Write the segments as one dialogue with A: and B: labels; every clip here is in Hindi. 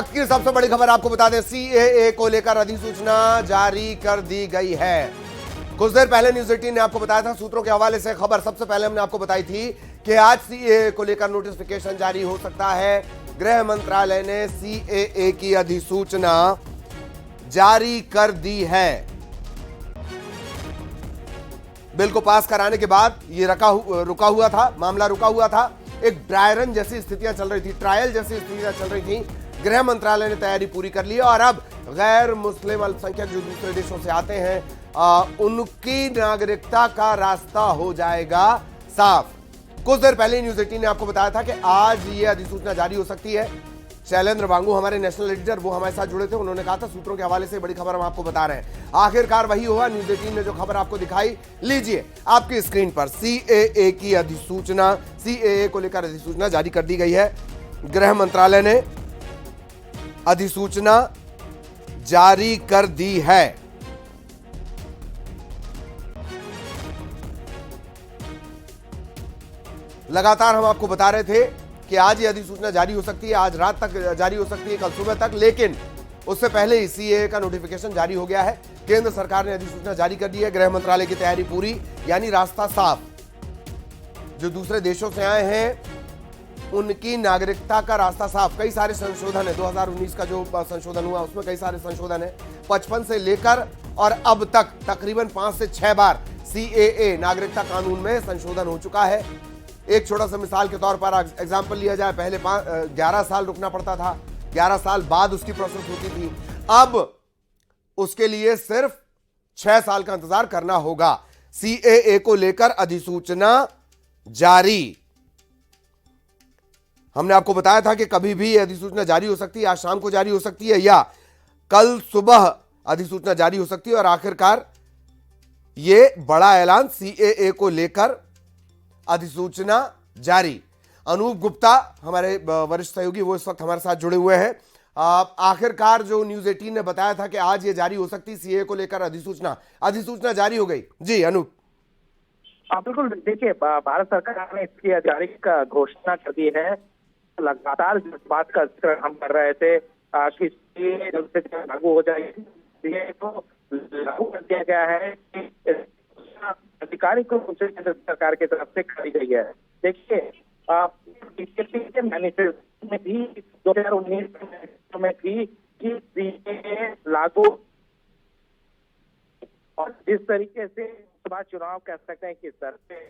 A: की सबसे बड़ी खबर आपको बता दें, सीएए को लेकर अधिसूचना जारी कर दी गई है। कुछ देर पहले न्यूज 18 ने आपको बताया था, सूत्रों के हवाले से खबर सबसे पहले हमने आपको बताई थी कि आज सीएए को लेकर नोटिफिकेशन जारी हो सकता है। गृह मंत्रालय ने सीएए की अधिसूचना जारी कर दी है। बिल को पास कराने के बाद ये रुका हुआ था, मामला रुका हुआ था। एक ड्राई रन जैसी स्थितियां चल रही थी, ट्रायल जैसी स्थितियां चल रही थी। गृह मंत्रालय ने तैयारी पूरी कर ली है और अब गैर मुस्लिम अल्पसंख्यक जो दूसरे देशों से आते हैं उनकी नागरिकता का रास्ता हो जाएगा साफ। कुछ देर पहले न्यूज 18 ने आपको बताया था कि आज ये अधिसूचना जारी हो सकती है। शैलेंद्र बांगू हमारे नेशनल एडिटर, वो हमारे साथ जुड़े थे। उन्होंने कहा था सूत्रों के हवाले से बड़ी खबर हम आपको बता रहे हैं। आखिरकार वही हुआ। न्यूज 18 ने जो खबर आपको दिखाई, लीजिए आपकी स्क्रीन पर। सीएए की अधिसूचना, सीएए को लेकर अधिसूचना जारी कर दी गई है। गृह मंत्रालय ने अधिसूचना जारी कर दी है। लगातार हम आपको बता रहे थे कि आज ये अधिसूचना जारी हो सकती है, आज रात तक जारी हो सकती है, कल सुबह तक, लेकिन उससे पहले ही सीएए का नोटिफिकेशन जारी हो गया है। केंद्र सरकार ने अधिसूचना जारी कर दी है। गृह मंत्रालय की तैयारी पूरी, यानी रास्ता साफ। जो दूसरे देशों से आए हैं उनकी नागरिकता का रास्ता साफ। कई सारे संशोधन है, 2019 का जो संशोधन हुआ उसमें कई सारे संशोधन है। 55 से लेकर और अब तक तकरीबन 5 से 6 बार सीएए नागरिकता कानून में संशोधन हो चुका है। एक छोटा सा मिसाल के तौर पर एग्जाम्पल लिया जाए, पहले 11 साल रुकना पड़ता था, 11 साल बाद उसकी प्रोसेस होती थी। अब उसके लिए सिर्फ 6 साल का इंतजार करना होगा। सीएए को लेकर अधिसूचना जारी। हमने आपको बताया था कि कभी भी अधिसूचना जारी हो सकती है, आज शाम को जारी हो सकती है या कल सुबह अधिसूचना जारी हो सकती है। और आखिरकार यह बड़ा ऐलान, सीएए को लेकर अधिसूचना जारी। अनूप गुप्ता हमारे वरिष्ठ सहयोगी, वो इस वक्त हमारे साथ जुड़े हुए हैं। आखिरकार जो न्यूज 18 ने बताया था कि आज ये जारी हो सकती, सीएए को लेकर अधिसूचना जारी हो गई। जी अनूप।
B: बिल्कुल, देखिए भारत सरकार ने इसकी आधिकारिक घोषणा कर दी है। लगातार जिस बात का जिक्र हम कर रहे थे कि जल्द से जल्द लागू हो जाएगी, ये तो लागू कर दिया गया है कि आधिकारिक रूप से केंद्र सरकार की तरफ से करी गई है। देखिए बीजेपी के मैनिफेस्टो में भी 2019 में भी कि सीएए लागू, और जिस तरीके से लोकसभा चुनाव कह सकते हैं कि सर पे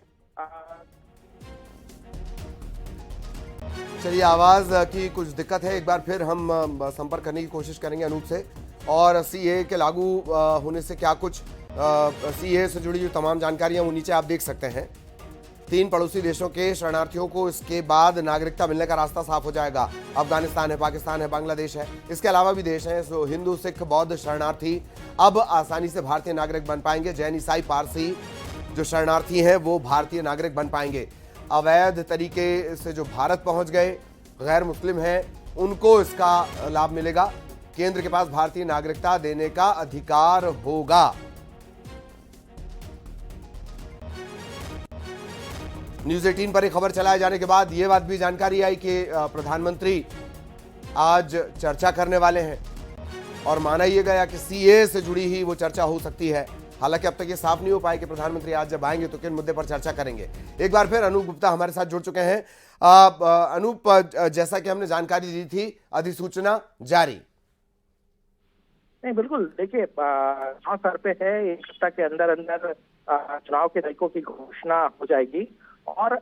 A: चलिए, आवाज की कुछ दिक्कत है, एक बार फिर हम संपर्क करने की कोशिश करेंगे अनूप से। और सीएए के लागू होने से क्या कुछ सीएए से जुड़ी जो तमाम जानकारियां वो नीचे आप देख सकते हैं। 3 पड़ोसी देशों के शरणार्थियों को इसके बाद नागरिकता मिलने का रास्ता साफ हो जाएगा। अफगानिस्तान है, पाकिस्तान है, बांग्लादेश है, इसके अलावा भी देश हैं। सो हिंदू, सिख, बौद्ध शरणार्थी अब आसानी से भारतीय नागरिक बन पाएंगे। जैन, ईसाई, पारसी जो शरणार्थी हैं वो भारतीय नागरिक बन पाएंगे। अवैध तरीके से जो भारत पहुंच गए गैर मुस्लिम हैं उनको इसका लाभ मिलेगा। केंद्र के पास भारतीय नागरिकता देने का अधिकार होगा। न्यूज 18 पर एक खबर चलाए जाने के बाद यह बात भी जानकारी आई कि प्रधानमंत्री आज चर्चा करने वाले हैं और माना यह गया कि सीएए से जुड़ी ही वो चर्चा हो सकती है। हालांकि अब तक ये साफ नहीं हो पाया कि प्रधानमंत्री आज जब आएंगे तो किन मुद्दे पर चर्चा करेंगे। एक बार फिर अनूप गुप्ता हमारे साथ जुड़ चुके हैं। अनूप, जैसा कि हमने जानकारी दी थी, अधिसूचना जारी।
B: नहीं, बिल्कुल, देखिए चुनाव सर पे है, 1 सप्ताह के अंदर अंदर चुनाव के तारीखों की घोषणा हो जाएगी। और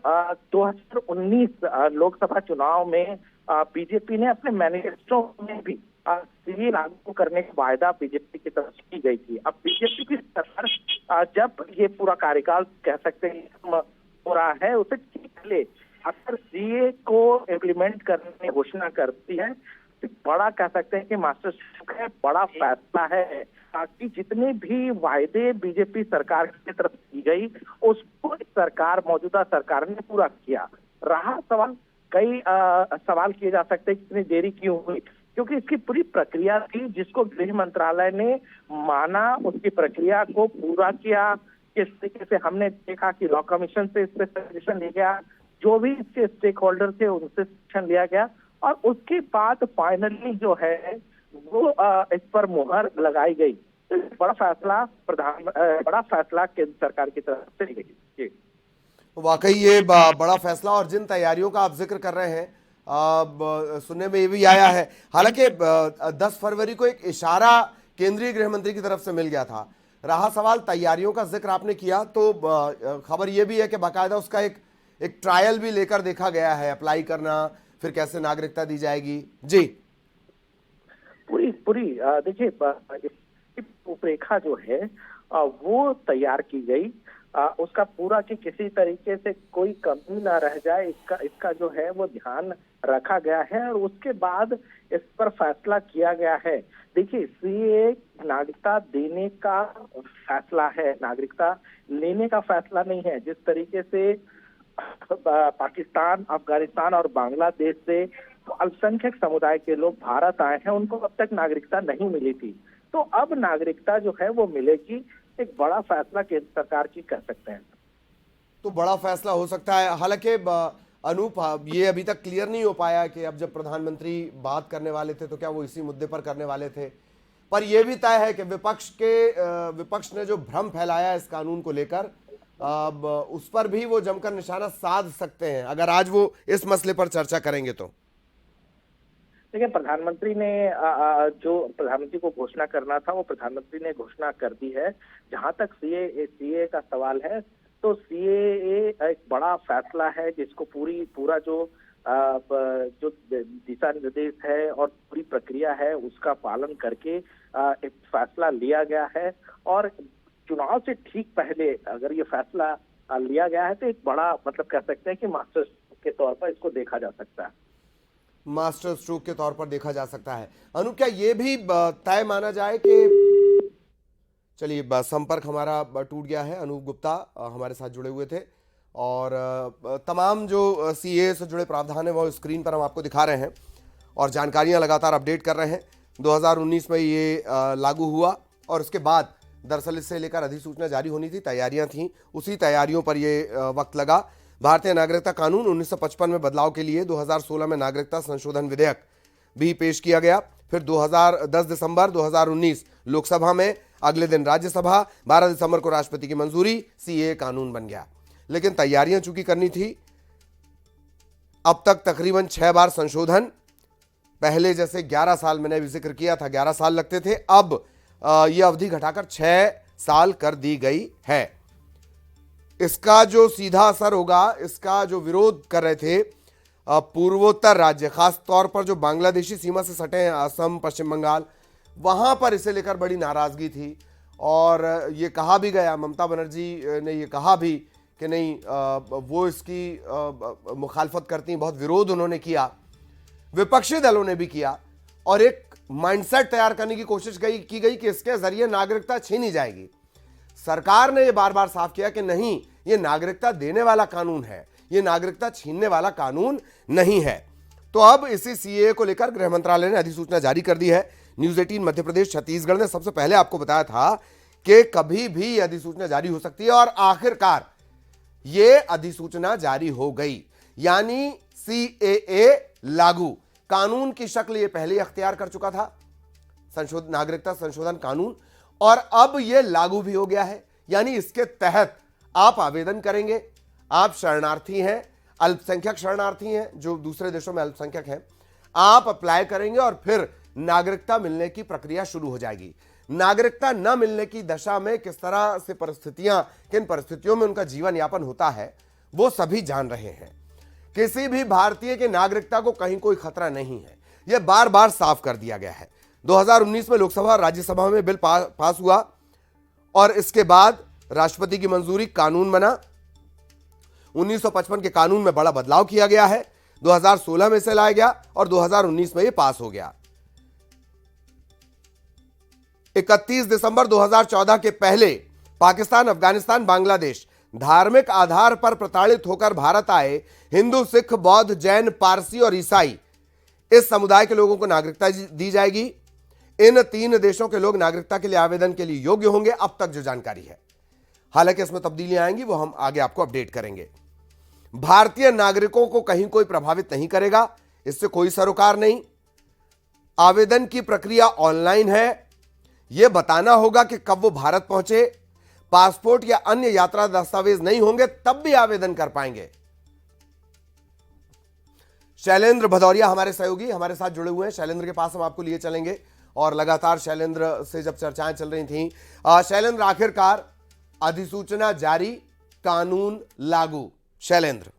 B: 2019 लोकसभा चुनाव में बीजेपी ने अपने मैनिफेस्टो में भी सीएए लागू करने का वायदा बीजेपी की तरफ से की गई थी। अब बीजेपी की सरकार जब ये पूरा कार्यकाल कह सकते हैं हो रहा है, उससे पहले अगर सीएए को इम्प्लीमेंट करने की घोषणा करती है तो बड़ा कह सकते हैं कि मास्टर स्ट्रोक है, बड़ा फैसला है। ताकि जितने भी वायदे बीजेपी सरकार की तरफ की गई उसको सरकार, मौजूदा सरकार ने पूरा किया। रहा सवाल, कई सवाल किए जा सकते हैं कितनी देरी क्यों हुई, क्योंकि इसकी पूरी प्रक्रिया थी जिसको गृह मंत्रालय ने माना, उसकी प्रक्रिया को पूरा किया। किस तरीके से हमने देखा कि लॉ कमीशन से इस पे सजेशन लिया गया, जो भी इसके स्टेक होल्डर थे उनसे सजेशन लिया गया और उसके बाद फाइनली जो है वो इस पर मुहर लगाई गई। तो बड़ा फैसला बड़ा फैसला केंद्र सरकार की तरफ से ली गई। जी
A: वाकई ये बड़ा फैसला, और जिन तैयारियों का आप जिक्र कर रहे हैं, सुनने में ये भी आया है, हालांकि 10 फरवरी को एक इशारा केंद्रीय गृह मंत्री की तरफ से मिल गया था। रहा सवाल तैयारियों का, जिक्र आपने किया, तो खबर ये भी है कि बाकायदा उसका एक ट्रायल भी लेकर देखा गया है, अप्लाई करना, फिर कैसे नागरिकता दी जाएगी। जी
B: पूरी पूरी देखिए इसकी रूपरेखा जो है वो तैयार की गई। उसका पूरा कि किसी तरीके से कोई कमी ना रह जाए, इसका जो है वो ध्यान रखा गया है और उसके बाद इस पर फैसला किया गया है। देखिए सीए नागरिकता देने का फैसला है, नागरिकता लेने का फैसला नहीं है। जिस तरीके से पाकिस्तान, अफगानिस्तान और बांग्लादेश से तो अल्पसंख्यक समुदाय के लोग भारत आए हैं, उनको अब तक नागरिकता नहीं मिली थी, तो अब नागरिकता जो है वो मिलेगी। एक बड़ा फैसला केंद्र सरकार की कर सकते हैं।
A: तो बड़ा फैसला हो सकता है। हालांकि अनूप, ये अभी तक क्लियर नहीं हो पाया कि अब जब प्रधानमंत्री बात करने वाले थे तो क्या वो इसी मुद्दे पर करने वाले थे, पर यह भी तय है कि विपक्ष ने जो भ्रम फैलाया इस कानून को लेकर, अब उस पर भी वो जमकर निशाना साध सकते हैं अगर आज वो इस मसले पर चर्चा करेंगे तो।
B: देखिए प्रधानमंत्री ने जो प्रधानमंत्री को घोषणा करना था वो प्रधानमंत्री ने घोषणा कर दी है। जहां तक सीए का सवाल है तो सीए एक बड़ा फैसला है जिसको पूरा जो दिशा निर्देश है और पूरी प्रक्रिया है उसका पालन करके एक फैसला लिया गया है। और चुनाव से ठीक पहले अगर ये फैसला लिया गया है तो एक बड़ा मतलब कह सकते हैं कि मास्टर स्ट्रोक के तौर पर इसको देखा जा सकता है।
A: मास्टर स्ट्रोक के तौर पर देखा जा सकता है। अनूप, क्या ये भी तय माना जाए कि, चलिए संपर्क हमारा टूट गया है, अनूप गुप्ता हमारे साथ जुड़े हुए थे और तमाम जो सीए से जुड़े प्रावधान है वो स्क्रीन पर हम आपको दिखा रहे हैं और जानकारियां लगातार अपडेट कर रहे हैं। 2019 में ये लागू हुआ और उसके बाद दरअसल इससे लेकर अधिसूचना जारी होनी थी, तैयारियां थीं, उसी तैयारियों पर ये वक्त लगा। भारतीय नागरिकता कानून 1955 में बदलाव के लिए 2016 में नागरिकता संशोधन विधेयक भी पेश किया गया। फिर 10 दिसंबर 2019 लोकसभा में, अगले दिन राज्यसभा, 12 दिसंबर को राष्ट्रपति की मंजूरी, सीए कानून बन गया। लेकिन तैयारियां चूंकि करनी थी, अब तक तकरीबन 6 बार संशोधन, पहले जैसे 11 साल मैंने भी जिक्र किया था 11 साल लगते थे, अब यह अवधि घटाकर 6 साल कर दी गई है। इसका जो सीधा असर होगा, इसका जो विरोध कर रहे थे पूर्वोत्तर राज्य, खास तौर पर जो बांग्लादेशी सीमा से सटे हैं, असम, पश्चिम बंगाल, वहां पर इसे लेकर बड़ी नाराजगी थी और ये कहा भी गया, ममता बनर्जी ने ये कहा भी कि नहीं, वो इसकी मुखालफत करती हैं, बहुत विरोध उन्होंने किया, विपक्षी दलों ने भी किया और एक माइंडसेट तैयार करने की कोशिश की गई कि इसके जरिए नागरिकता छीनी जाएगी। सरकार ने यह बार बार साफ किया कि नहीं, यह नागरिकता देने वाला कानून है, यह नागरिकता छीनने वाला कानून नहीं है। तो अब इसी सीए को लेकर गृह मंत्रालय ने अधिसूचना जारी कर दी है। न्यूज 18 मध्य प्रदेश, छत्तीसगढ़ ने सबसे पहले आपको बताया था कि कभी भी यह अधिसूचना जारी हो सकती है और आखिरकार यह अधिसूचना जारी हो गई, यानी सीएए लागू। कानून की शक्ल यह पहले अख्तियार कर चुका था, नागरिकता संशोधन कानून, और अब यह लागू भी हो गया है। यानी इसके तहत आप आवेदन करेंगे, आप शरणार्थी हैं, अल्पसंख्यक शरणार्थी हैं जो दूसरे देशों में अल्पसंख्यक हैं, आप अप्लाई करेंगे और फिर नागरिकता मिलने की प्रक्रिया शुरू हो जाएगी। नागरिकता न मिलने की दशा में किस तरह से परिस्थितियां, किन परिस्थितियों में उनका जीवन यापन होता है, वो सभी जान रहे हैं। किसी भी भारतीय की नागरिकता को कहीं कोई खतरा नहीं है, यह बार बार साफ कर दिया गया है। 2019 में लोकसभा और राज्यसभा में बिल पास हुआ और इसके बाद राष्ट्रपति की मंजूरी, कानून बना। 1955 के कानून में बड़ा बदलाव किया गया है, 2016 में इसे लाया गया और 2019 में यह पास हो गया। 31 दिसंबर 2014 के पहले पाकिस्तान, अफगानिस्तान, बांग्लादेश धार्मिक आधार पर प्रताड़ित होकर भारत आए हिंदू, सिख, बौद्ध, जैन, पारसी और ईसाई, इस समुदाय के लोगों को नागरिकता दी जाएगी। इन 3 देशों के लोग नागरिकता के लिए आवेदन के लिए योग्य होंगे, अब तक जो जानकारी है। हालांकि इसमें तब्दीलियां आएंगी, वो हम आगे आपको अपडेट करेंगे। भारतीय नागरिकों को कहीं कोई प्रभावित नहीं करेगा। इससे कोई सरोकार नहीं। आवेदन की प्रक्रिया ऑनलाइन है। यह बताना होगा कि कब वो भारत पहुंचे। पासपोर्ट या अन्य यात्रा दस्तावेज नहीं होंगे तब भी आवेदन कर पाएंगे। शैलेंद्र भदौरिया हमारे सहयोगी हमारे साथ जुड़े हुए हैं। शैलेंद्र के पास हम आपको लिए चलेंगे और लगातार शैलेंद्र से जब चर्चाएं चल रही थी, शैलेंद्र आखिरकार अधिसूचना जारी, कानून लागू। शैलेंद्र,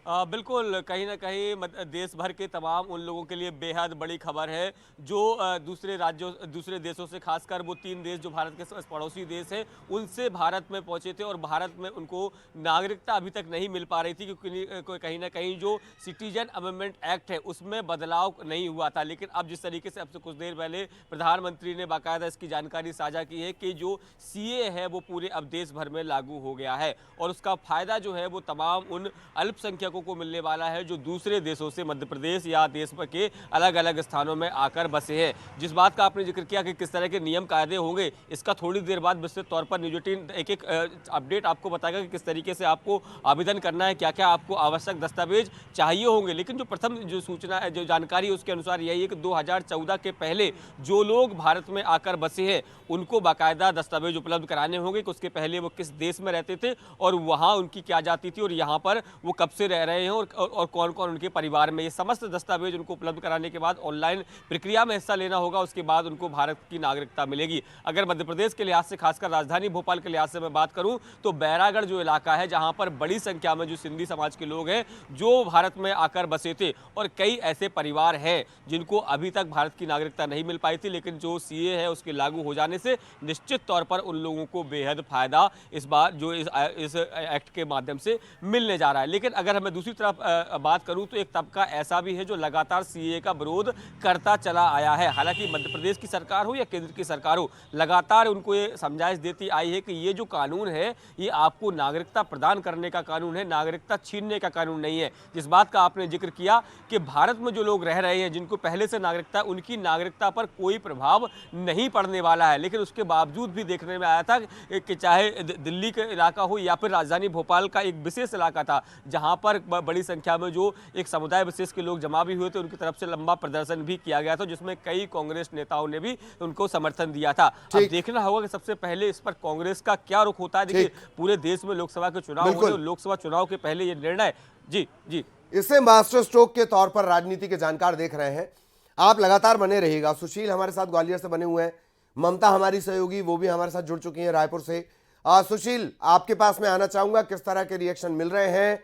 C: बिल्कुल, कहीं न कहीं देश भर के तमाम उन लोगों के लिए बेहद बड़ी खबर है जो दूसरे राज्यों, दूसरे देशों से, खासकर वो 3 देश जो भारत के पड़ोसी देश हैं, उनसे भारत में पहुंचे थे और भारत में उनको नागरिकता अभी तक नहीं मिल पा रही थी क्योंकि कहीं न कहीं जो सिटीजन अमेंडमेंट एक्ट है उसमें बदलाव नहीं हुआ था। लेकिन अब जिस तरीके से अब से कुछ देर पहले प्रधानमंत्री ने बाकायदा इसकी जानकारी साझा की है कि जो CAA है वो पूरे अब देश भर में लागू हो गया है और उसका फायदा जो है वो तमाम उन अल्पसंख्यकों को मिलने वाला है जो दूसरे देशों से मध्य प्रदेश या देश के अलग अलग स्थानों में आकर बसे हैं। जिस बात का आपने जिक्र किया कि किस तरह के नियम कायदे होंगे, इसका थोड़ी देर बाद विस्तृत तौर पर न्यूज 18 एक अपडेट आपको बताएगा कि किस तरीके से आपको आवेदन करना है, क्या क्या आपको आवश्यक दस्तावेज चाहिए होंगे। लेकिन जो प्रथम जो सूचना है, जो जानकारी है, उसके अनुसार यही है कि 2014 के पहले जो लोग भारत में आकर बसे हैं उनको बाकायदा दस्तावेज उपलब्ध कराने होंगे कि उसके पहले वो किस देश में रहते थे और वहाँ उनकी क्या जाति थी और यहाँ पर वो कब से रह रहे हैं और कौन कौन उनके परिवार में। ये समस्त दस्तावेज उनको उपलब्ध कराने के बाद ऑनलाइन प्रक्रिया में हिस्सा लेना होगा। उसके बाद उनको भारत की नागरिकता मिलेगी। अगर मध्य प्रदेश के लिहाज से, खासकर राजधानी भोपाल के लिहाज से मैं बात करूं तो बैरागढ़ जो इलाका है जहां पर बड़ी संख्या में जो सिंधी समाज के लोग हैं जो भारत में आकर बसे थे और कई ऐसे परिवार हैं जिनको अभी तक भारत की नागरिकता नहीं मिल पाई थी, लेकिन जो CAA है उसके लागू हो जाने से निश्चित तौर पर उन लोगों को बेहद फायदा इस बार जो इस एक्ट के माध्यम से मिलने जा रहा है। लेकिन अगर हमें दूसरी तरफ बात करूं तो एक तबका ऐसा भी है जो लगातार CAA का विरोध करता चला आया है। हालांकि मध्य प्रदेश की सरकार हो या केंद्र की सरकार हो, लगातार उनको ये समझाइश देती आई है कि ये जो कानून है ये आपको नागरिकता प्रदान करने का कानून है, नागरिकता छीनने का कानून नहीं है। जिस बात का आपने जिक्र किया कि भारत में जो लोग रह रहे हैं जिनको पहले से नागरिकता, उनकी नागरिकता पर कोई प्रभाव नहीं पड़ने वाला है। लेकिन उसके बावजूद भी देखने में आया था कि चाहे दिल्ली का इलाका हो या फिर राजधानी भोपाल का एक विशेष इलाका था जहां पर बड़ी संख्या में जो एक समुदाय विशेष के लोग जमा भी हुए थे, उनकी तरफ से लंबा प्रदर्शन भी किया गया था जिसमें कई कांग्रेस नेताओं ने भी उनको समर्थन दिया था। अब देखना होगा कि सबसे पहले इस पर कांग्रेस का क्या रुख होता है। देखिए, पूरे देश में लोकसभा के चुनाव हो रहे हैं, लोकसभा चुनाव के पहले ये निर्णय जी
A: इसे मास्टर स्ट्रोक के तौर पर राजनीति के जानकार देख रहे हैं। आप लगातार बने रहिएगा। सुशील हमारे साथ ग्वालियर से बने हुए हैं, ममता हमारी सहयोगी वो भी हमारे साथ जुड़ चुकी हैं रायपुर से। सुशील, आपके पास मैं आना चाहूंगा, किस तरह के रिएक्शन मिल रहे हैं?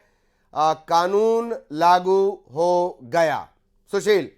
A: कानून लागू हो गया। सुशील,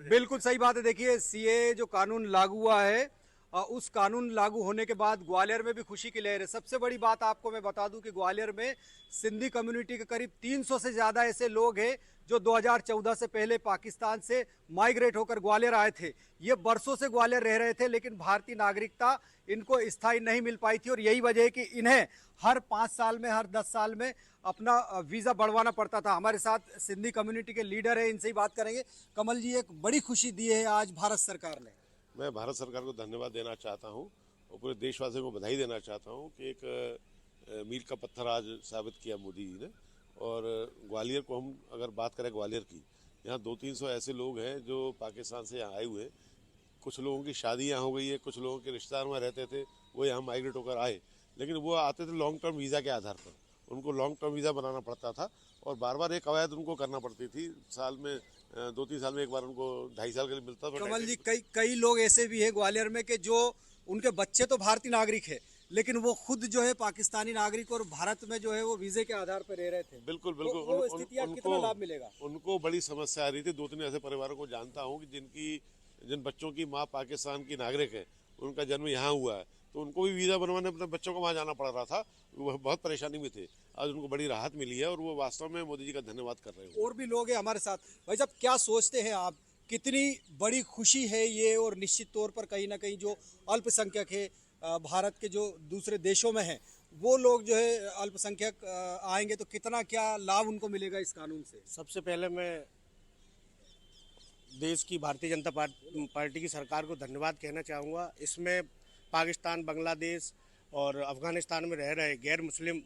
D: बिल्कुल सही बात है। देखिए, CAA जो कानून लागू हुआ है, उस कानून लागू होने के बाद ग्वालियर में भी खुशी की लहर है। सबसे बड़ी बात आपको मैं बता दूं कि ग्वालियर में सिंधी कम्युनिटी के करीब 300 से ज्यादा ऐसे लोग हैं जो 2014 से पहले पाकिस्तान से माइग्रेट होकर ग्वालियर आए थे। ये बरसों से ग्वालियर रह रहे थे, लेकिन भारतीय नागरिकता इनको स्थायी नहीं मिल पाई थी और यही वजह है कि इन्हें हर 5 साल में, हर 10 साल में अपना वीजा बढ़वाना पड़ता था। हमारे साथ सिंधी कम्युनिटी के लीडर है, इनसे ही बात करेंगे। कमल जी, एक बड़ी खुशी दी है आज भारत सरकार ने।
E: मैं भारत सरकार को धन्यवाद देना चाहता हूं और पूरे देशवासियों को बधाई देना चाहता हूं कि एक मील का पत्थर आज साबित किया मोदी जी ने। और ग्वालियर को हम अगर बात करें ग्वालियर की, यहाँ 200-300 ऐसे लोग हैं जो पाकिस्तान से यहाँ आए हुए हैं। कुछ लोगों की शादी यहाँ हो गई है, कुछ लोगों के रिश्तेदार में रहते थे, वो यहाँ माइग्रेट होकर आए, लेकिन वो आते थे लॉन्ग टर्म वीज़ा के आधार पर। उनको लॉन्ग टर्म वीज़ा बनाना पड़ता था और बार बार एक कवायद उनको करना पड़ती थी। साल में 2-3 साल में एक बार उनको 2.5 साल के लिए मिलता था।
D: कमल जी, कई लोग ऐसे भी हैं ग्वालियर में कि जो उनके बच्चे तो भारतीय नागरिक है, लेकिन वो खुद जो है पाकिस्तानी नागरिक और भारत में जो है वो वीजे के आधार पर रह रहे थे।
E: बिल्कुल
D: वो स्थिति कितना लाभ मिलेगा?
E: उनको बड़ी समस्या आ रही थी। 2-3 ऐसे परिवारों को जानता हूँ कि जिन बच्चों की माँ पाकिस्तान की नागरिक है, उनका जन्म यहाँ हुआ है, तो उनको भी वीजा बनवाने अपने बच्चों को वहाँ जाना पड़ रहा था। वो बहुत परेशानी में थे। आज उनको बड़ी राहत मिली है और वो वास्तव में मोदी जी का धन्यवाद कर रहे हैं।
D: और भी लोग हैं हमारे साथ। भाई साहब, क्या सोचते हैं आप, कितनी बड़ी खुशी है ये? और निश्चित तौर पर कहीं ना कहीं जो अल्पसंख्यक है भारत के, जो दूसरे देशों में है, वो लोग जो है अल्पसंख्यक आएंगे तो कितना क्या लाभ उनको मिलेगा इस कानून से?
F: सबसे पहले मैं देश की भारतीय जनता पार्टी की सरकार को धन्यवाद कहना चाहूँगा। इसमें पाकिस्तान, बांग्लादेश और अफ़गानिस्तान में रह रहे गैर मुस्लिम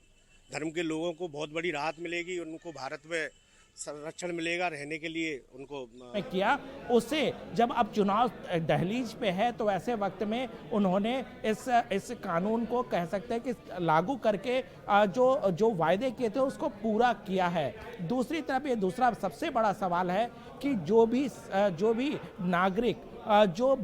F: धर्म के लोगों को बहुत बड़ी राहत मिलेगी, उनको भारत में संरक्षण मिलेगा रहने के लिए उनको
G: किया उससे जब अब चुनाव दहलीज पे है तो ऐसे वक्त में उन्होंने इस कानून को कह सकते हैं कि लागू करके जो वायदे किए थे उसको पूरा किया है। दूसरी तरफ ये दूसरा सबसे बड़ा सवाल है कि जो भी नागरिक जो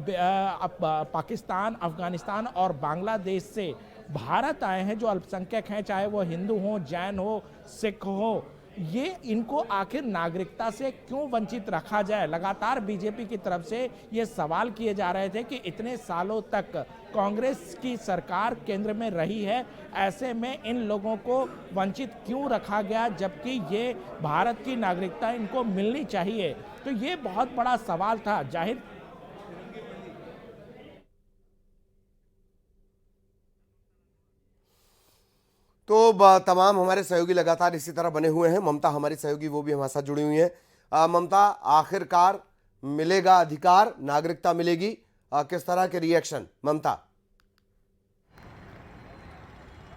G: पाकिस्तान, अफगानिस्तान और बांग्लादेश से भारत आए हैं, जो अल्पसंख्यक हैं, चाहे वो हिंदू हो, जैन हो, सिख हो, ये इनको आखिर नागरिकता से क्यों वंचित रखा जाए। लगातार बीजेपी की तरफ से ये सवाल किए जा रहे थे कि इतने सालों तक कांग्रेस की सरकार केंद्र में रही है, ऐसे में इन लोगों को वंचित क्यों रखा गया, जबकि ये भारत की नागरिकता इनको मिलनी चाहिए। तो ये बहुत बड़ा सवाल था। जाहिर
A: तो तमाम हमारे सहयोगी लगातार इसी तरह बने हुए हैं। ममता हमारी सहयोगी, वो भी हमारे साथ जुड़ी हुई हैं। ममता, आखिरकार मिलेगा अधिकार, नागरिकता मिलेगी, किस तरह के रिएक्शन ममता?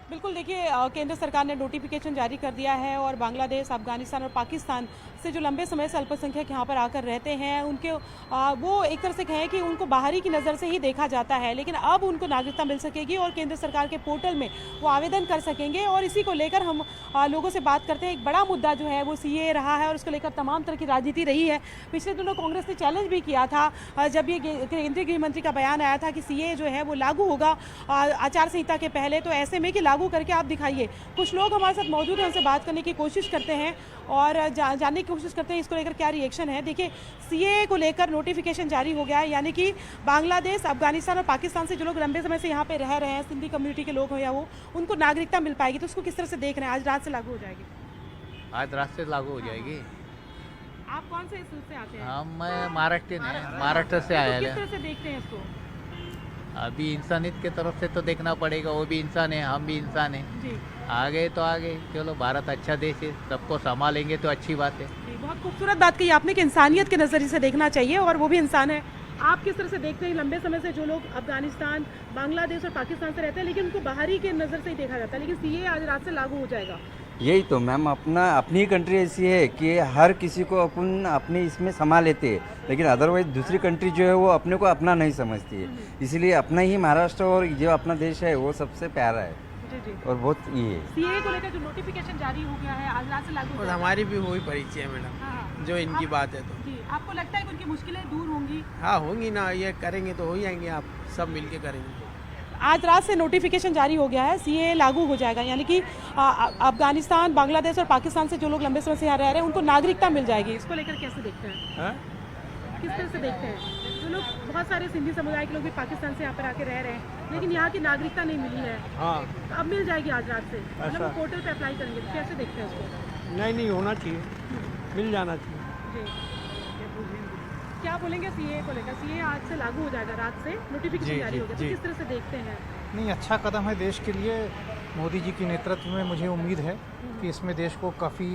H: बिल्कुल, देखिए केंद्र सरकार ने नोटिफिकेशन जारी कर दिया है और बांग्लादेश, अफगानिस्तान और पाकिस्तान से जो लंबे समय से अल्पसंख्यक यहाँ पर आकर रहते हैं उनके वो एक तरह से कहें कि उनको बाहरी की नज़र से ही देखा जाता है, लेकिन अब उनको नागरिकता मिल सकेगी और केंद्र सरकार के पोर्टल में वो आवेदन कर सकेंगे। और इसी को लेकर हम लोगों से बात करते हैं। एक बड़ा मुद्दा जो है वो CAA रहा है और उसको लेकर तमाम तरह की राजनीति रही है। पिछले दिनों कांग्रेस ने चैलेंज भी किया था जब ये केंद्रीय गृह मंत्री का बयान आया था कि CAA जो है वो लागू होगा आचार संहिता के पहले, तो ऐसे में कि लागू करके आप दिखाइए। कुछ लोग हमारे साथ मौजूद हैं, उनसे बात करने की कोशिश करते हैं और जानने की कोशिश करते हैं इसको लेकर क्या रिएक्शन है। देखिए, CAA को लेकर नोटिफिकेशन जारी हो गया है, यानी कि बांग्लादेश, अफगानिस्तान और पाकिस्तान से जो लोग लंबे समय से यहाँ पे रह रहे हैं, सिंधी कम्युनिटी के लोग हो या वो, उनको नागरिकता मिल पाएगी। तो उसको किस तरह से देख रहे हैं? आज रात से लागू हो जाएगी?
I: आज रात से लागू हो जाएगी।
H: आप कौन से सूट से आते हैं?
I: हम महाराष्ट्र हैं, महाराष्ट्र से आए
H: किस
I: हैं।
H: तरह से देखते हैं इसको?
I: अभी इंसानियत के तरफ से तो देखना पड़ेगा, वो भी इंसान है, हम भी इंसान हैं।
H: जी
I: आगे तो आगे, चलो भारत अच्छा देश है, सबको संभालेंगे तो अच्छी बात है।
H: जी, बहुत खूबसूरत बात कही आपने कि इंसानियत के नज़रिए से देखना चाहिए और वो भी इंसान है। आप किस तरह से देखते हैं लंबे समय से जो लोग अफगानिस्तान, बांग्लादेश और पाकिस्तान से रहते हैं, लेकिन उनको बाहरी के नज़र से ही देखा जाता है, लेकिन CAA आज रात से लागू हो जाएगा?
J: यही तो मैम, अपनी कंट्री ऐसी है कि हर किसी को अपन अपने इसमें संभाल लेते हैं, लेकिन अदरवाइज दूसरी कंट्री जो है वो अपने को अपना नहीं समझती है। इसलिए अपना ही महाराष्ट्र और जो अपना देश है वो सबसे प्यारा है।
H: जी जी।
J: और बहुत ये है।
H: CAA को लेकर जो नोटिफिकेशन जारी हो गया है आज रात से लागू हो जाएगा।
K: हमारी भी वही परिचय है मैडम,
H: हाँ।
K: जो इनकी बात है। तो
H: जी, आपको लगता है कि उनकी मुश्किलें दूर होंगी?
K: हाँ होंगी ना, ये करेंगे तो हो ही जाएंगे, आप सब मिलके करेंगे।
H: आज रात से नोटिफिकेशन जारी हो गया है, CAA लागू हो जाएगा, यानी कि अफगानिस्तान, बांग्लादेश और पाकिस्तान से जो लोग लंबे समय से यहाँ रह रहे हैं उनको नागरिकता मिल जाएगी। इसको लेकर कैसे देखते हैं? किस तरह से देखते हैं? जो लोग, बहुत सारे सिंधी समुदाय के लोग भी पाकिस्तान से यहाँ पर आके रह रहे हैं, लेकिन यहाँ की नागरिकता नहीं मिली है।
K: हाँ,
H: तो अब मिल जाएगी आज रात से, मतलब वो पोर्टल पे अप्लाई करेंगे। तो कैसे देखते हैं उसको?
K: नहीं होना चाहिए, मिल जाना चाहिए।
H: जी, क्या बोलेंगे CAA को लेकर? CAA आज से लागू हो जाएगा, रात से नोटिफिकेशन जारी हो गया, तो किस तरह से देखते हैं?
L: नहीं, अच्छा कदम है देश के लिए। मोदी जी की नेतृत्व में मुझे उम्मीद है कि इसमें देश को काफ़ी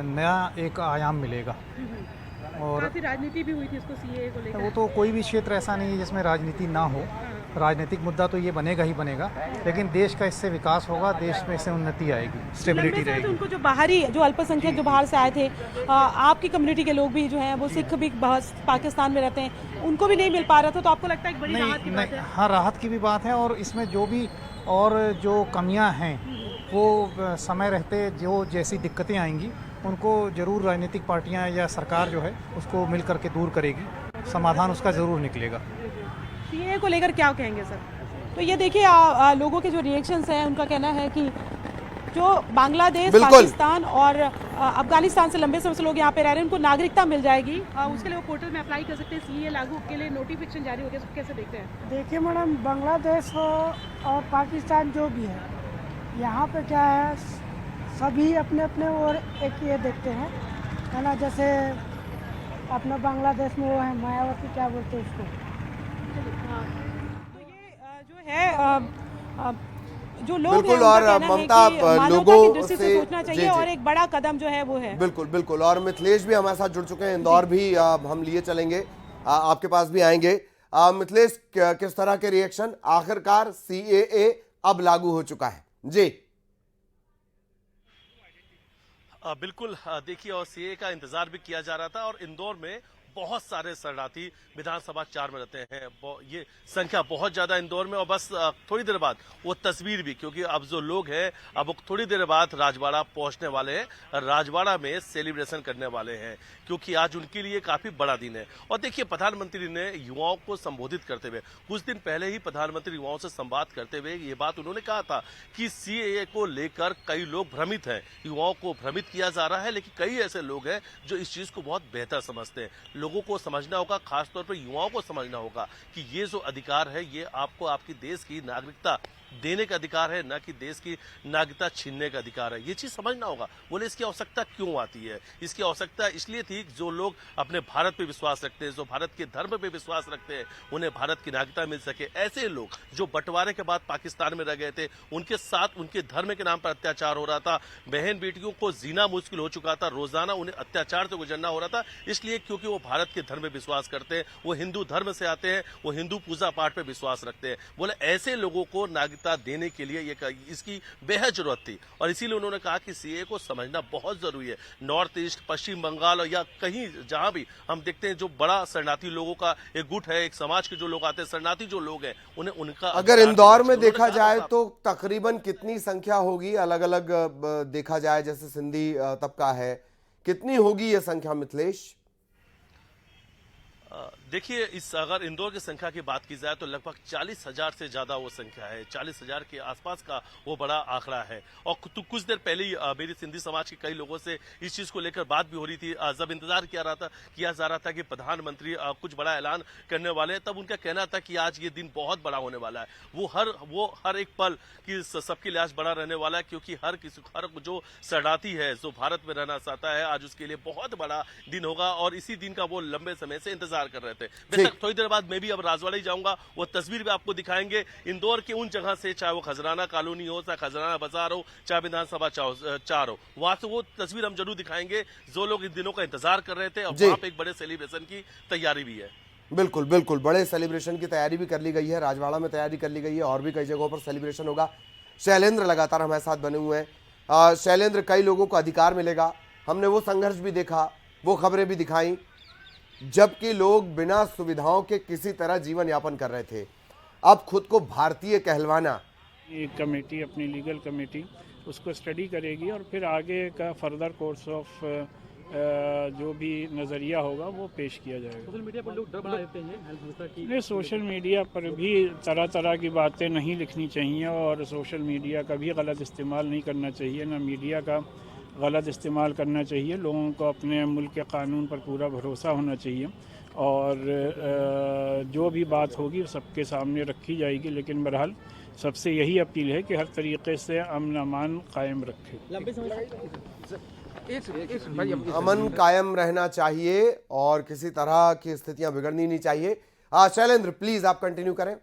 L: नया एक आयाम मिलेगा। और
H: काफी राजनीति भी हुई थी इसको CAA को लेकर।
L: वो तो कोई भी क्षेत्र ऐसा नहीं है जिसमें राजनीति ना हो। राजनीतिक मुद्दा तो ये बनेगा ही बनेगा, लेकिन देश का इससे विकास होगा, देश में इससे उन्नति आएगी, स्टेबिलिटी रहेगी।
H: उनको जो बाहरी, जो अल्पसंख्यक जो बाहर से आए थे, आपकी कम्युनिटी के लोग भी जो हैं वो सिख भी पाकिस्तान में रहते हैं, उनको भी नहीं मिल पा रहा था, तो आपको लगता है एक बड़ी राहत की बात है?
L: हाँ, राहत की भी बात है। और इसमें जो भी और जो कमियां हैं वो समय रहते जो जैसी दिक्कतें आएंगी उनको जरूर राजनीतिक पार्टियां या सरकार जो है उसको मिल करके दूर करेगी, समाधान उसका ज़रूर निकलेगा।
H: CAA को लेकर क्या कहेंगे सर? तो ये देखिए लोगों के जो रिएक्शंस हैं, उनका कहना है कि जो बांग्लादेश, पाकिस्तान और अफगानिस्तान से लंबे समय से लोग यहाँ पे रह रहे हैं उनको नागरिकता मिल जाएगी। उसके लिए वो पोर्टल में अप्लाई कर सकते हैं। CAA लागू के लिए नोटिफिकेशन जारी हो गया, उसको कैसे देखते हैं?
M: देखिए मैडम, बांग्लादेश हो और पाकिस्तान जो भी है, यहाँ पे क्या है, सभी अपने अपने और एक ये देखते हैं, है ना। जैसे अपना बांग्लादेश में वो है मायावती, क्या बोलते हैं उसको।
H: तो ये जो है जो लोग हैं,
A: बिल्कुल।
H: उनका
A: और
H: कहना है
A: ममता,
H: कि मानवता
A: लोगों
H: की दृष्टि से सोचना चाहिए और एक बड़ा कदम जो है वो है।
A: बिल्कुल बिल्कुल। और मिथिलेश भी हमारे साथ जुड़ चुके हैं, इंदौर भी हम लिए चलेंगे, आपके पास भी आएंगे। मिथिलेश, किस तरह के रिएक्शन? आखिरकार CAA अब लागू हो चुका है जी।
N: बिल्कुल देखिए, और सीए का इंतजार भी किया जा रहा था और इंदौर में बहुत सारे शरणार्थी विधानसभा 4 में रहते हैं। ये संख्या बहुत ज्यादा इंदौर में, और बस थोड़ी देर बाद वो तस्वीर भी, क्योंकि अब जो लोग हैं अब वो थोड़ी देर बाद राजवाड़ा पहुंचने वाले हैं, राजवाड़ा में सेलिब्रेशन करने वाले हैं, क्योंकि आज उनके लिए काफी बड़ा दिन है। और देखिए, प्रधानमंत्री ने युवाओं को संबोधित करते हुए, कुछ दिन पहले ही प्रधानमंत्री युवाओं से संवाद करते हुए ये बात उन्होंने कहा था कि सीएए को लेकर कई लोग भ्रमित हैं, युवाओं को भ्रमित किया जा रहा है, लेकिन कई ऐसे लोग हैं जो इस चीज को बहुत बेहतर समझते हैं। लोगों को समझना होगा, खासतौर पर युवाओं को समझना होगा कि ये जो अधिकार है ये आपको आपकी देश की नागरिकता देने का अधिकार है, न कि देश की नागरिकता छीनने का अधिकार है। ये चीज समझना होगा। बोले इसकी आवश्यकता क्यों आती है? इसकी आवश्यकता इसलिए थी जो लोग अपने भारत पे विश्वास रखते हैं, जो भारत के धर्म पे विश्वास रखते हैं, उन्हें भारत की नागरिकता मिल सके। ऐसे लोग जो बंटवारे के बाद पाकिस्तान में रह गए थे, उनके साथ उनके धर्म के नाम पर अत्याचार हो रहा था, बहन बेटियों को जीना मुश्किल हो चुका था, रोजाना उन्हें अत्याचार से गुजरना हो रहा था, इसलिए क्योंकि वो भारत के धर्म में विश्वास करते हैं, वो हिंदू धर्म से आते हैं, वो हिंदू पूजा पाठ पे विश्वास रखते हैं। बोले ऐसे लोगों को नागरिकता देने के लिए इसकी बेहद जरूरत थी, और इसीलिए उन्होंने कहा कि सीए को समझना बहुत जरूरी है। नॉर्थ ईस्ट, पश्चिम बंगाल या कहीं जहां भी हम देखते हैं जो बड़ा शरणार्थी लोगों का एक गुट है, एक समाज के जो लोग आते हैं, शरणार्थी जो लोग हैं, उन्हें उनका
A: अगर इंदौर में देखा जाए तो तकरीबन कितनी संख्या होगी? अलग अलग देखा जाए, जैसे सिंधी तबका है, कितनी होगी ये संख्या मिथिलेश?
N: देखिए, इस अगर इंदौर की संख्या की बात की जाए तो लगभग 40,000 से ज्यादा वो संख्या है, 40,000 के आसपास का वो बड़ा आंकड़ा है। और कुछ देर पहले ही मेरी सिंधी समाज के कई लोगों से इस चीज को लेकर बात भी हो रही थी। जब इंतजार किया जा रहा था कि प्रधानमंत्री कुछ बड़ा ऐलान करने वाले हैं, तब उनका कहना था कि आज ये दिन बहुत बड़ा होने वाला है। वो हर एक पल की सबके लिए आज बड़ा रहने वाला है, क्योंकि हर जो शरणार्थी है, जो भारत में रहना चाहता है, आज उसके लिए बहुत बड़ा दिन होगा, और इसी दिन का वो लंबे समय से इंतजार कर रहे थे। बेशक थोड़ी देर बाद मैं भी अब राजवाड़ा ही जाऊंगा, वो तस्वीर भी आपको दिखाएंगे इंदौर के उन जगह से, चाहे वो खजराना कॉलोनी हो, चाहे खजराना बाजार हो, चाहे विधानसभा 4 हो, वहां से वो तस्वीर हम जरूर दिखाएंगे। जो लोग इन दिनों का इंतजार कर रहे थे, अब वहां पे एक बड़े सेलिब्रेशन की तैयारी भी है।
A: बिल्कुल बिल्कुल, बड़े सेलिब्रेशन की तैयारी भी कर ली गई है, राजवाड़ा में तैयारी कर ली गई है, और भी कई जगहों पर सेलिब्रेशन होगा। शैलेंद्र लगातार हमारे साथ बने हुए हैं। शैलेंद्र, कई लोगों को अधिकार मिलेगा, हमने वो संघर्ष भी देखा, वो खबरें भी दिखाई, जबकि लोग बिना सुविधाओं के किसी तरह जीवन यापन कर रहे थे। अब खुद को भारतीय कहलवाना,
O: एक कमेटी, अपनी लीगल कमेटी, उसको स्टडी करेगी और फिर आगे का फर्दर कोर्स ऑफ जो भी नज़रिया होगा वो पेश किया जाएगा। सोशल मीडिया पर लोग डर बना देते हैं, नहीं, सोशल मीडिया पर भी तरह तरह की बातें नहीं लिखनी चाहिए, और सोशल मीडिया का भी गलत इस्तेमाल नहीं करना चाहिए, ना मीडिया का गलत इस्तेमाल करना चाहिए। लोगों को अपने मुल्क के कानून पर पूरा भरोसा होना चाहिए, और जो भी बात होगी सबके सामने रखी जाएगी, लेकिन बहरहाल सबसे यही अपील है कि हर तरीके से अमन अमान कायम रखें।
A: अमन कायम रहना चाहिए और किसी तरह की स्थितियां बिगड़नी नहीं चाहिए। शैलेंद्र, प्लीज आप कंटिन्यू करें।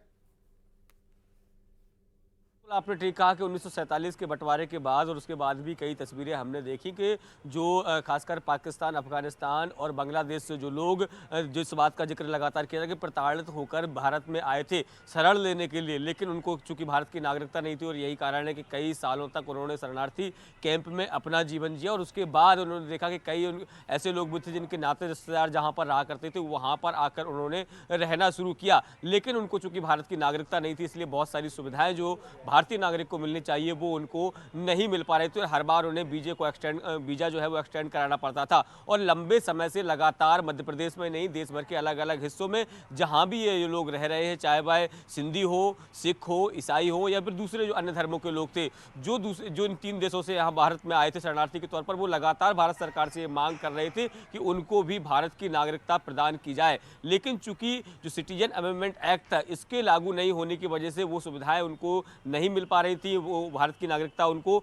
C: आपने ठीक कहा कि 1947 के बंटवारे के बाद और उसके बाद भी कई तस्वीरें हमने देखी कि जो खासकर पाकिस्तान, अफगानिस्तान और बांग्लादेश से जो लोग, जिस बात का जिक्र लगातार किया था कि प्रताड़ित होकर भारत में आए थे शरण लेने के लिए, लेकिन उनको चूंकि भारत की नागरिकता नहीं थी, और यही कारण है कि कई सालों तक उन्होंने शरणार्थी कैंप में अपना जीवन जिया, और उसके बाद उन्होंने देखा कि कई ऐसे लोग भी थे जिनके नाते रिश्तेदार जहाँ पर रहा करते थे, वहाँ पर आकर उन्होंने रहना शुरू किया, लेकिन उनको चूंकि भारत की नागरिकता नहीं थी, इसलिए बहुत सारी सुविधाएं जो भारतीय नागरिक को मिलनी चाहिए वो उनको नहीं मिल पा रहे थे। हर बार उन्हें वीजा जो है वो एक्सटेंड कराना पड़ता था, और लंबे समय से लगातार मध्य प्रदेश में नहीं, देश भर के अलग अलग हिस्सों में जहां भी ये लोग रह रहे हैं, चाहे वह सिंधी हो, सिख हो, ईसाई हो, या फिर दूसरे जो अन्य धर्मों के लोग थे, जो इन 3 देशों से यहाँ भारत में आए थे शरणार्थी के तौर पर, वो लगातार भारत सरकार से मांग कर रहे थे कि उनको भी भारत की नागरिकता प्रदान की जाए। लेकिन चूंकि जो सिटीजन अमेंडमेंट एक्ट था, इसके लागू नहीं होने की वजह से वो सुविधाएं उनको नहीं मिल पा रही थी, वो भारत की नागरिकता उनको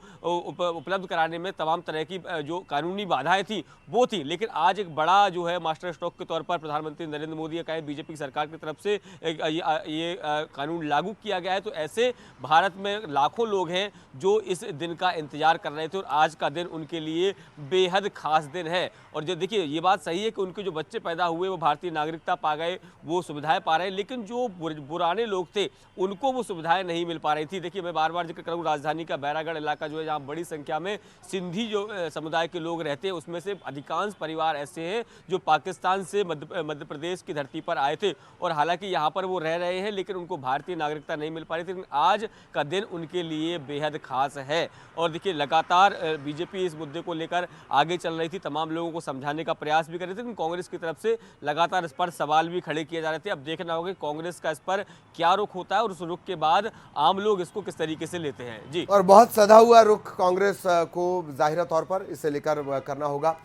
C: उपलब्ध कराने में तमाम तरह की जो कानूनी बाधाएं थी वो थी। लेकिन आज एक बड़ा जो है मास्टर स्ट्रोक के तौर पर प्रधानमंत्री नरेंद्र मोदी का बीजेपी सरकार की तरफ से ये कानून लागू किया गया है। तो ऐसे भारत में लाखों लोग हैं जो इस दिन का इंतजार कर रहे थे, और आज का दिन उनके लिए बेहद खास दिन है। और जो देखिए, ये बात सही है कि उनके जो बच्चे पैदा हुए वो भारतीय नागरिकता पा गए, वो सुविधाएं पा रहे हैं, लेकिन जो पुराने लोग थे उनको वो सुविधाएं नहीं मिल पा रही थी। देखिए, देखिए मैं बार बार जिक्र करूँ, राजधानी का बैरागढ़ इलाका जो है, जहाँ बड़ी संख्या में सिंधी जो समुदाय के लोग रहते हैं, उसमें से अधिकांश परिवार ऐसे हैं जो पाकिस्तान से मध्य प्रदेश की धरती पर आए थे और हालांकि यहाँ पर वो रह रहे हैं, लेकिन उनको भारतीय नागरिकता नहीं मिल पा रही थी। लेकिन आज का दिन उनके लिए बेहद खास है और देखिए लगातार बीजेपी इस मुद्दे को लेकर आगे चल रही थी, तमाम लोगों को समझाने का प्रयास भी कर रहे थे, लेकिन कांग्रेस की तरफ से लगातार इस पर सवाल भी खड़े किए जा रहे थे। अब देखना होगा कांग्रेस का इस पर क्या रुख होता है और उस रुख के बाद आम लोग इसको किस तरीके से लेते हैं। जी,
A: और बहुत सधा हुआ रुख कांग्रेस को जाहिर तौर पर इसे लेकर करना होगा।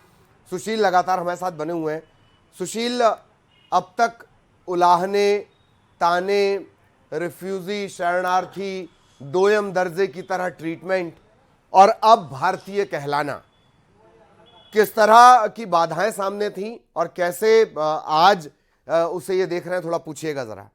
A: सुशील लगातार हमारे साथ बने हुए हैं। सुशील, अब तक उलाहने, ताने, रिफ्यूजी, शरणार्थी, दोयम दर्जे की तरह ट्रीटमेंट और अब भारतीय कहलाना, किस तरह की बाधाएं सामने थी और कैसे आज उसे ये देख रहे हैं, थोड़ा पूछिएगा जरा।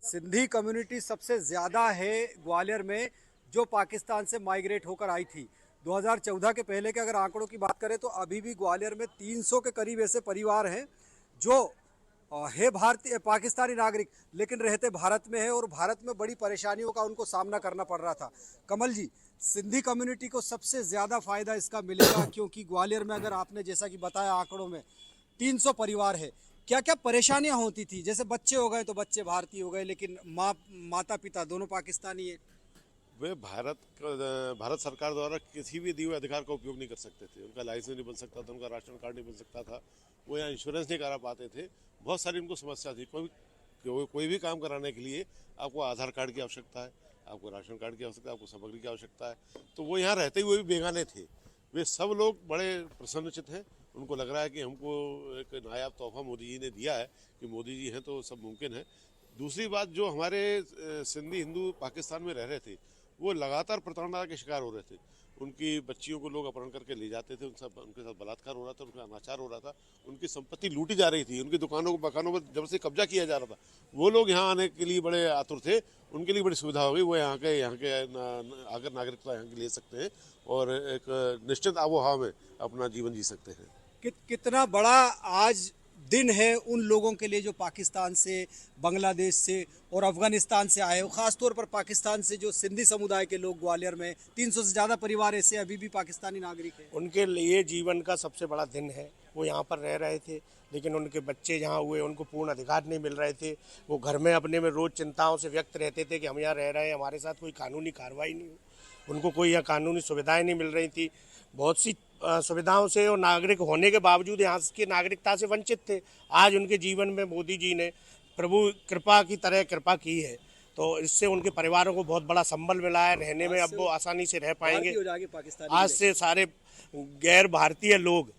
D: सिंधी कम्युनिटी सबसे ज़्यादा है ग्वालियर में, जो पाकिस्तान से माइग्रेट होकर आई थी। 2014 के पहले के अगर आंकड़ों की बात करें तो अभी भी ग्वालियर में 300 के करीब ऐसे परिवार हैं जो है भारतीय पाकिस्तानी नागरिक लेकिन रहते भारत में है और भारत में बड़ी परेशानियों का उनको सामना करना पड़ रहा था। कमल जी, सिंधी कम्युनिटी को सबसे ज़्यादा फ़ायदा इसका मिलेगा क्योंकि ग्वालियर में अगर आपने जैसा कि बताया आंकड़ों में 300 परिवार है, क्या क्या परेशानियां होती थी? जैसे बच्चे हो गए तो बच्चे भारतीय हो गए लेकिन माता पिता दोनों पाकिस्तानी है।
E: वे भारत सरकार द्वारा किसी भी दिए हुए अधिकार का उपयोग नहीं कर सकते थे। उनका लाइसेंस नहीं बन सकता था, उनका राशन कार्ड नहीं बन सकता था, वो यहाँ इंश्योरेंस नहीं करा पाते थे। बहुत सारी उनको समस्या थी। कोई भी काम कराने के लिए आपको आधार कार्ड की आवश्यकता है, आपको राशन कार्ड की आवश्यकता है, आपको सामग्री की आवश्यकता है। तो वो यहाँ रहते हुए भी बेगाने थे। वे सब लोग बड़े प्रसन्नचित हैं। उनको लग रहा है कि हमको एक नायाब तोहफा मोदी जी ने दिया है कि मोदी जी हैं तो सब मुमकिन है। दूसरी बात, जो हमारे सिंधी हिंदू पाकिस्तान में रह रहे थे वो लगातार प्रताड़ना के शिकार हो रहे थे। उनकी बच्चियों को लोग अपहरण करके ले जाते थे, उनके साथ बलात्कार हो रहा था, उनका अनाचार हो रहा था, उनकी संपत्ति लूटी जा रही थी, उनकी दुकानों मकानों पर जब से कब्जा किया जा रहा था। वो लोग यहाँ आने के लिए बड़े आतुर थे, उनके लिए बड़ी सुविधा हो गई। वो यहाँ के आकर नागरिकता यहाँ की ले सकते हैं और एक निश्चित आबोहवा में अपना जीवन जी सकते हैं।
D: कितना बड़ा आज दिन है उन लोगों के लिए जो पाकिस्तान से, बांग्लादेश से और अफगानिस्तान से आए हो। खासतौर पर पाकिस्तान से जो सिंधी समुदाय के लोग ग्वालियर में 300 से ज़्यादा परिवार ऐसे अभी भी पाकिस्तानी नागरिक हैं।
F: उनके लिए जीवन का सबसे बड़ा दिन है। वो यहाँ पर रह रहे थे लेकिन उनके बच्चे यहाँ हुए, उनको पूर्ण अधिकार नहीं मिल रहे थे। वो घर में अपने में रोज़ चिंताओं से व्यक्त रहते थे कि हम यहाँ रह रहे हैं, हमारे साथ कोई कानूनी कार्रवाई नहीं हो, उनको कोई यहाँ कानूनी सुविधाएँ नहीं मिल रही थी। बहुत सी सुविधाओं से और नागरिक होने के बावजूद यहाँ की नागरिकता से वंचित थे। आज उनके जीवन में मोदी जी ने प्रभु कृपा की तरह कृपा की है, तो इससे उनके परिवारों को बहुत बड़ा संबल मिला है। रहने में अब वो आसानी से रह पाएंगे। आज से सारे गैर भारतीय लोग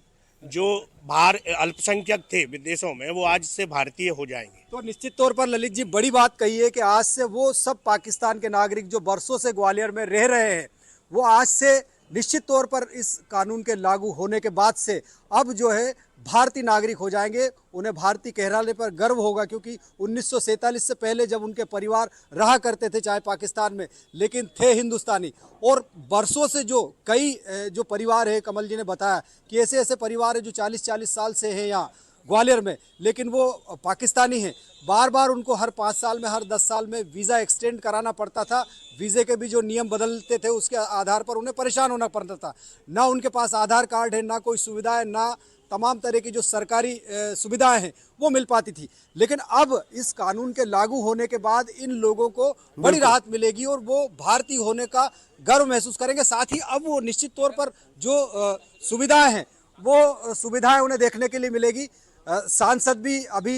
F: जो बाहर अल्पसंख्यक थे विदेशों में, वो आज से भारतीय हो जाएंगे।
D: तो निश्चित तौर पर ललित जी बड़ी बात कही है कि आज से वो सब पाकिस्तान के नागरिक जो बरसों से ग्वालियर में रह रहे हैं, वो आज से निश्चित तौर पर इस कानून के लागू होने के बाद से अब जो है भारतीय नागरिक हो जाएंगे। उन्हें भारतीय कहलाने पर गर्व होगा क्योंकि 1947 से पहले जब उनके परिवार रहा करते थे चाहे पाकिस्तान में, लेकिन थे हिंदुस्तानी। और बरसों से जो कई जो परिवार है, कमल जी ने बताया कि ऐसे ऐसे परिवार है जो 40-40 साल से हैं यहाँ ग्वालियर में, लेकिन वो पाकिस्तानी हैं। बार बार उनको हर 5 साल में, हर 10 साल में वीज़ा एक्सटेंड कराना पड़ता था। वीज़े के भी जो नियम बदलते थे उसके आधार पर उन्हें परेशान होना पड़ता था। ना उनके पास आधार कार्ड है, ना कोई सुविधा है, ना तमाम तरह की जो सरकारी सुविधाएं हैं वो मिल पाती थी। लेकिन अब इस कानून के लागू होने के बाद इन लोगों को बड़ी राहत मिलेगी और वो भारतीय होने का गर्व महसूस करेंगे। साथ ही अब वो निश्चित तौर पर जो सुविधाएं हैं वो सुविधाएं उन्हें देखने के लिए मिलेगी। सांसद भी अभी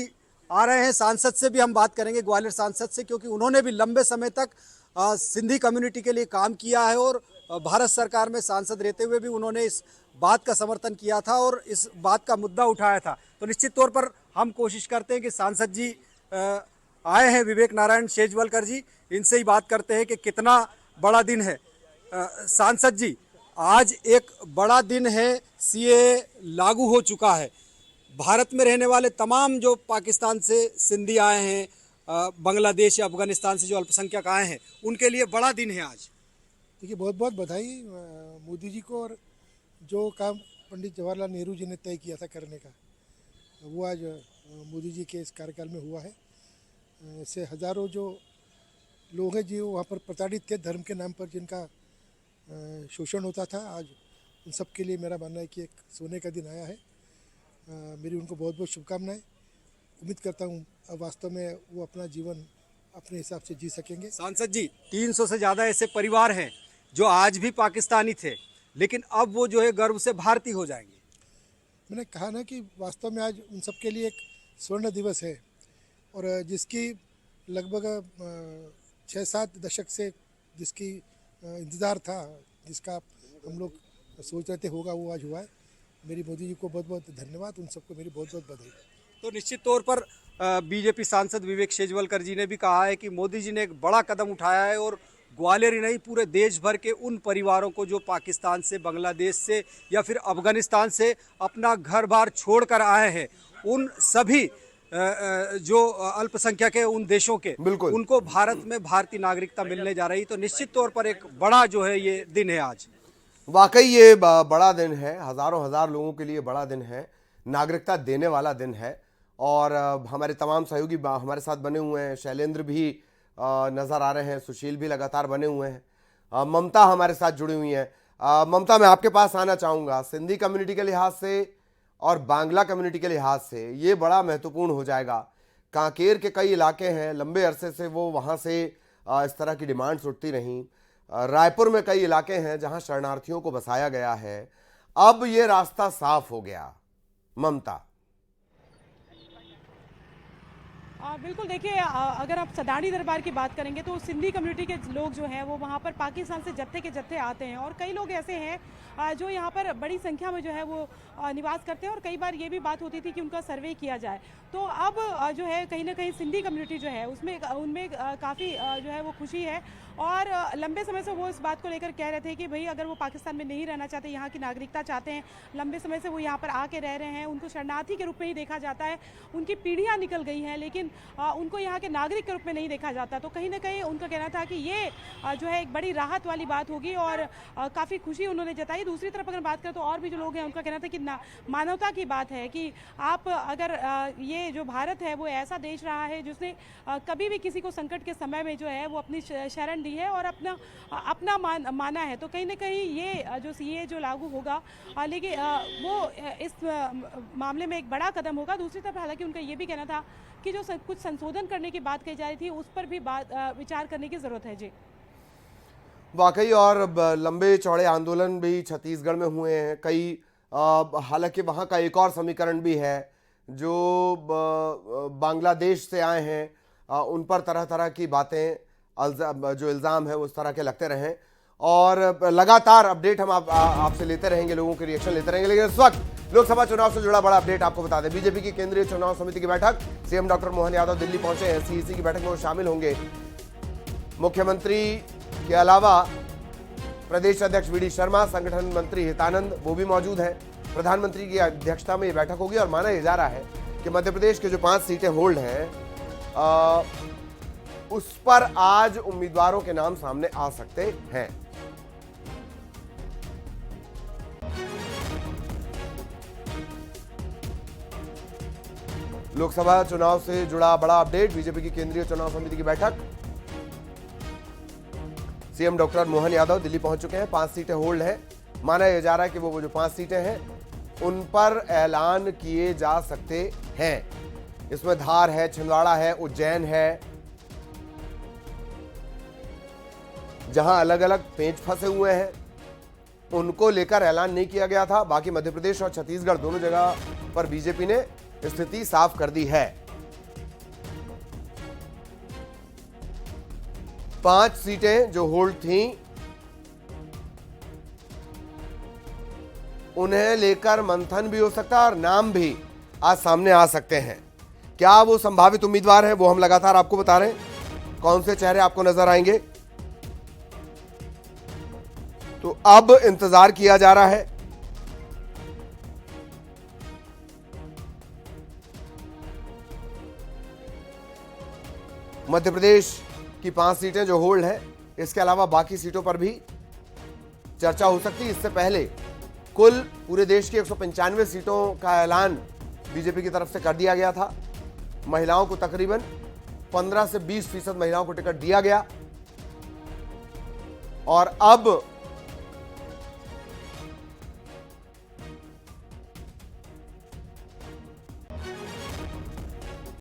D: आ रहे हैं, सांसद से भी हम बात करेंगे, ग्वालियर सांसद से, क्योंकि उन्होंने भी लंबे समय तक सिंधी कम्युनिटी के लिए काम किया है और भारत सरकार में सांसद रहते हुए भी उन्होंने इस बात का समर्थन किया था और इस बात का मुद्दा उठाया था। तो निश्चित तौर पर हम कोशिश करते हैं कि सांसद जी आए हैं, विवेक नारायण शेजवलकर जी, इनसे ही बात करते हैं कि कितना बड़ा दिन है। सांसद जी, आज एक बड़ा दिन है, सीएए लागू हो चुका है। भारत में रहने वाले तमाम जो पाकिस्तान से सिंधी आए हैं, बांग्लादेश या अफगानिस्तान से जो अल्पसंख्यक आए हैं, उनके लिए बड़ा दिन है आज।
P: देखिए, बहुत बहुत बधाई मोदी जी को। और जो काम पंडित जवाहरलाल नेहरू जी ने तय किया था करने का, वो आज मोदी जी के इस कार्यकाल में हुआ है। ऐसे हज़ारों जो लोग हैं जो वहाँ पर प्रताड़ित थे धर्म के नाम पर, जिनका शोषण होता था, आज उन सब के लिए मेरा मानना है कि एक सोने का दिन आया है। मेरी उनको बहुत बहुत शुभकामनाएं। उम्मीद करता हूँ अब वास्तव में वो अपना जीवन अपने हिसाब से जी सकेंगे।
D: सांसद जी, 300 से ज़्यादा ऐसे परिवार हैं जो आज भी पाकिस्तानी थे, लेकिन अब वो जो है गर्व से भारतीय हो जाएंगे।
P: मैंने कहा ना कि वास्तव में आज उन सब के लिए एक स्वर्ण दिवस है, और जिसकी लगभग 6-7 दशक से जिसकी इंतज़ार था, जिसका हम लोग सोच रहे थे होगा, वो आज हुआ है। मेरी मोदी जी को बहुत बहुत धन्यवाद, उन सबको मेरी बहुत बहुत बधाई।
D: तो निश्चित तौर पर बीजेपी सांसद विवेक शेजवलकर जी ने भी कहा है कि मोदी जी ने एक बड़ा कदम उठाया है, और ग्वालियर ही नहीं पूरे देश भर के उन परिवारों को जो पाकिस्तान से, बांग्लादेश से या फिर अफगानिस्तान से अपना घर बार छोड़कर आए हैं, उन सभी जो अल्पसंख्यक है उन देशों के, उनको भारत में भारतीय नागरिकता मिलने जा रही। तो निश्चित तौर पर एक बड़ा जो है ये दिन है आज।
A: वाकई ये बड़ा दिन है, हजार लोगों के लिए बड़ा दिन है, नागरिकता देने वाला दिन है। और हमारे तमाम सहयोगी हमारे साथ बने हुए हैं, शैलेंद्र भी नज़र आ रहे हैं, सुशील भी लगातार बने हुए हैं, ममता हमारे साथ जुड़ी हुई हैं। ममता, मैं आपके पास आना चाहूँगा। सिंधी कम्युनिटी के लिहाज से और बांग्ला कम्युनिटी के लिहाज से ये बड़ा महत्वपूर्ण हो जाएगा। कांकेर के कई इलाके हैं, लंबे अरसे से वो वहाँ से इस तरह की डिमांड्स उठती रहीं। रायपुर में कई इलाके हैं जहाँ शरणार्थियों को बसाया गया है। अब ये रास्ता साफ हो गया। ममता,
H: बिल्कुल, देखिए अगर आप सदानी दरबार की बात करेंगे तो सिंधी कम्युनिटी के लोग जो हैं वो वहाँ पर पाकिस्तान से जत्थे के जत्थे आते हैं, और कई लोग ऐसे हैं जो यहाँ पर बड़ी संख्या में जो है वो निवास करते हैं। और कई बार ये भी बात होती थी कि उनका सर्वे किया जाए। तो अब जो है कहीं ना कहीं सिंधी कम्युनिटी जो है उसमें उनमें काफ़ी जो है वो खुशी है, और लंबे समय से वो इस बात को लेकर कह रहे थे कि भाई अगर वो पाकिस्तान में नहीं रहना चाहते, यहाँ की नागरिकता चाहते हैं, लंबे समय से वो यहाँ पर आके रह रहे हैं, उनको शरणार्थी के रूप में ही देखा जाता है, उनकी पीढ़ियाँ निकल गई हैं, लेकिन उनको यहाँ के नागरिक के रूप में नहीं देखा जाता। तो कहीं ना कहीं उनका कहना था कि ये जो है एक बड़ी राहत वाली बात होगी, और काफ़ी खुशी उन्होंने जताई। दूसरी तरफ अगर बात करें तो और भी जो लोग हैं उनका कहना था कि मानवता की बात है कि आप अगर ये जो भारत है वो ऐसा देश रहा है जिसने कभी भी किसी को संकट के समय में जो है वो अपनी शरण दी है और अपना माना है। तो कहीं ना कहीं ये जो सीए जो लागू होगा, लेकिन वो इस मामले में एक बड़ा कदम होगा। दूसरी तरफ हालांकि उनका ये भी कहना था कि जो कुछ संशोधन करने की बात कही जा रही थी उस पर भी विचार करने की जरूरत है। जी
A: वाकई, और लंबे चौड़े आंदोलन भी छत्तीसगढ़ में हुए हैं कई। हालांकि वहाँ का एक और समीकरण भी है, जो बांग्लादेश से आए हैं उन पर तरह तरह की बातें, जो इल्ज़ाम है उस तरह के लगते रहें। और लगातार अपडेट हम आपसे लेते रहेंगे, लोगों के रिएक्शन लेते रहेंगे। लेकिन इस वक्त लोकसभा चुनाव से जुड़ा बड़ा अपडेट आपको बता दें। बीजेपी की केंद्रीय चुनाव समिति की बैठक, सीएम डॉक्टर मोहन यादव दिल्ली पहुंचे हैं। सीईसी की बैठक में वो शामिल होंगे। मुख्यमंत्री के अलावा प्रदेश अध्यक्ष वीडी शर्मा, संगठन मंत्री हितानंद वो भी मौजूद हैं। प्रधानमंत्री की अध्यक्षता में ये बैठक होगी, और माना जा रहा है कि मध्य प्रदेश के जो 5 सीटें होल्ड हैं उस पर आज उम्मीदवारों के नाम सामने आ सकते हैं। लोकसभा चुनाव से जुड़ा बड़ा अपडेट, बीजेपी की केंद्रीय चुनाव समिति की बैठक, सीएम डॉक्टर मोहन यादव दिल्ली पहुंच चुके हैं। 5 सीटें होल्ड हैं। माना यह जा रहा है कि वो जो 5 सीटें हैं उन पर ऐलान किए जा सकते हैं। इसमें धार है, छिंदवाड़ा है, उज्जैन है, जहां अलग अलग पेंच फंसे हुए हैं उनको लेकर ऐलान नहीं किया गया था। बाकी मध्य प्रदेश और छत्तीसगढ़ दोनों जगह पर बीजेपी ने स्थिति साफ कर दी है। 5 सीटें जो होल्ड थीं उन्हें लेकर मंथन भी हो सकता है और नाम भी आज सामने आ सकते हैं। क्या वो संभावित उम्मीदवार हैं वो हम लगातार आपको बता रहे हैं। कौन से चेहरे आपको नजर आएंगे, तो अब इंतजार किया जा रहा है। मध्य प्रदेश की 5 सीटें जो होल्ड है, इसके अलावा बाकी सीटों पर भी चर्चा हो सकती है। इससे पहले कुल पूरे देश की 195 सीटों का ऐलान बीजेपी की तरफ से कर दिया गया था। महिलाओं को तकरीबन 15 से 20% महिलाओं को टिकट दिया गया और अब